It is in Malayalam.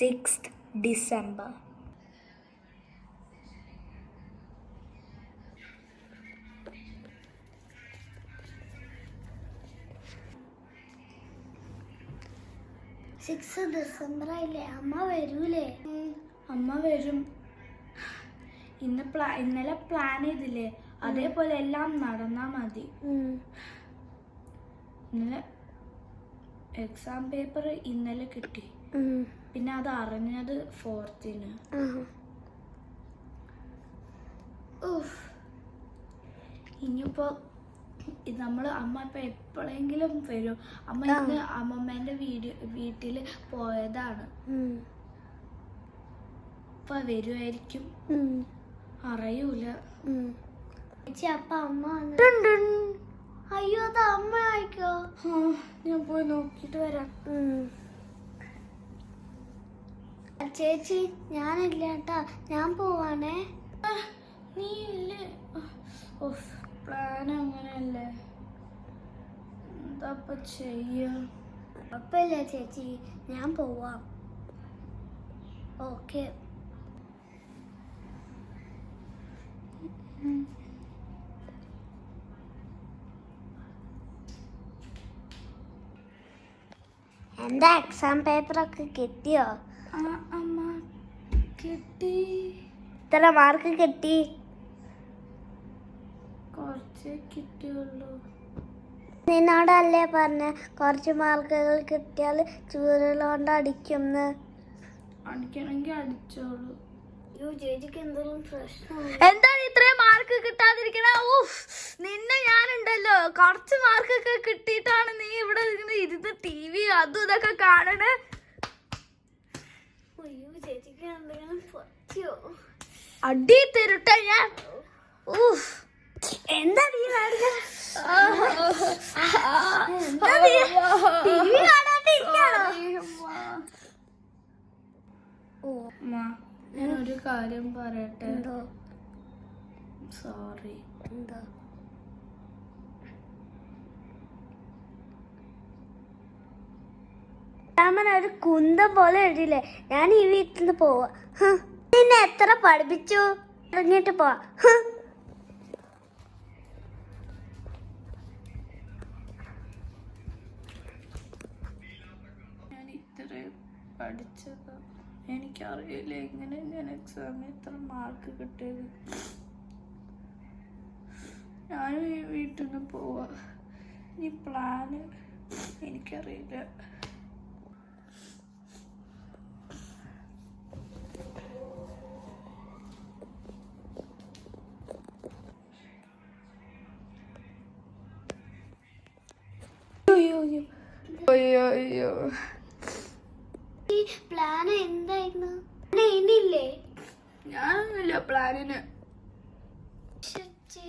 6th December. December ആയില്ലേ? അമ്മ വരൂലേ? അമ്മ വരും. ഇന്നലെ പ്ലാൻ ചെയ്തില്ലേ, അതേപോലെ എല്ലാം നടന്നാ മതി. ഇന്നലെ എക്സാം പേപ്പർ ഇന്നലെ കിട്ടി, പിന്നെ അത് അറിഞ്ഞത് 4th. ഇനിയിപ്പോ അമ്മ ഇപ്പൊ എപ്പോഴെങ്കിലും വരും. അമ്മ ഇന്ന് അമ്മമ്മേന്റെ വീട്ടില് പോയതാണ്. ഇപ്പൊ വരുമായിരിക്കും, അറിയൂല. അപ്പൊ അമ്മ അയ്യോ, അത് അമ്മ ആയിക്കോ. ഞാൻ പോയി നോക്കിട്ട് വരാം. ചേച്ചി ഞാനില്ല കേട്ടാ, ഞാൻ പോവാണേ. നീ ഇല്ലേ? പ്ലാൻ അങ്ങനെയല്ലേ, എന്താ ചെയ്യാ? കുഴപ്പമില്ല ചേച്ചി, ഞാൻ പോവാം. ഓക്കെ. എന്താ എക്സാം പേപ്പറൊക്കെ കിട്ടിയോ? അമ്മ കിട്ടി. എത്ര മാർക്ക് കിട്ടി? കുറച്ചേ കിട്ടിയുള്ളൂ. നിന്നോടല്ലേ പറഞ്ഞ കുറച്ച് മാർക്കുകൾ കിട്ടിയാൽ ചൂരലോണ്ട് അടിക്കുമെന്ന്? അടിക്കണമെങ്കിൽ അടിച്ചോളൂ. ചേച്ചിക്ക് എന്തെങ്കിലും പ്രശ്നം? എന്താണ് ഇത്രയും മാർക്ക് കിട്ടാതിരിക്കണ? നിന്നെ ഞാനുണ്ടല്ലോ, കുറച്ച് മാർക്കൊക്കെ കിട്ടിയിട്ടാണ് നീ ഇവിടെ ഇരുന്ന് TV അതും ഇതൊക്കെ കാണണേ. ചേച്ചിക്ക് എന്തെങ്കിലും പറ്റിയോ? അടി തരുട്ടെ ഞാൻ. എന്താ നീ ഞാനൊരു കാര്യം പറയട്ടെ. സോറി. എന്താ? ഒരു കുന്തം പോലെ എഴുതില്ലേ, ഞാൻ ഈ വീട്ടിൽ നിന്ന് പോവാ. നിന്നെ എത്ര പഠിപ്പിച്ചു? ഇറങ്ങിട്ട് പോവാ. ഞാൻ ഇത്രയും പഠിച്ചത് എനിക്കറിയില്ല എങ്ങനെ ഞാൻ എക്സാമിന് ഇത്ര മാർക്ക് കിട്ടിയത്. ഞാനും ഈ വീട്ടിൽ നിന്ന് പോവാ. ഈ പ്ലാന് എനിക്കറിയില്ല. പ്ലാൻ എന്തായിരുന്നു? ഇനിയില്ലേ? ഞാനൊന്നുമില്ല പ്ലാനിന്. ചേച്ചി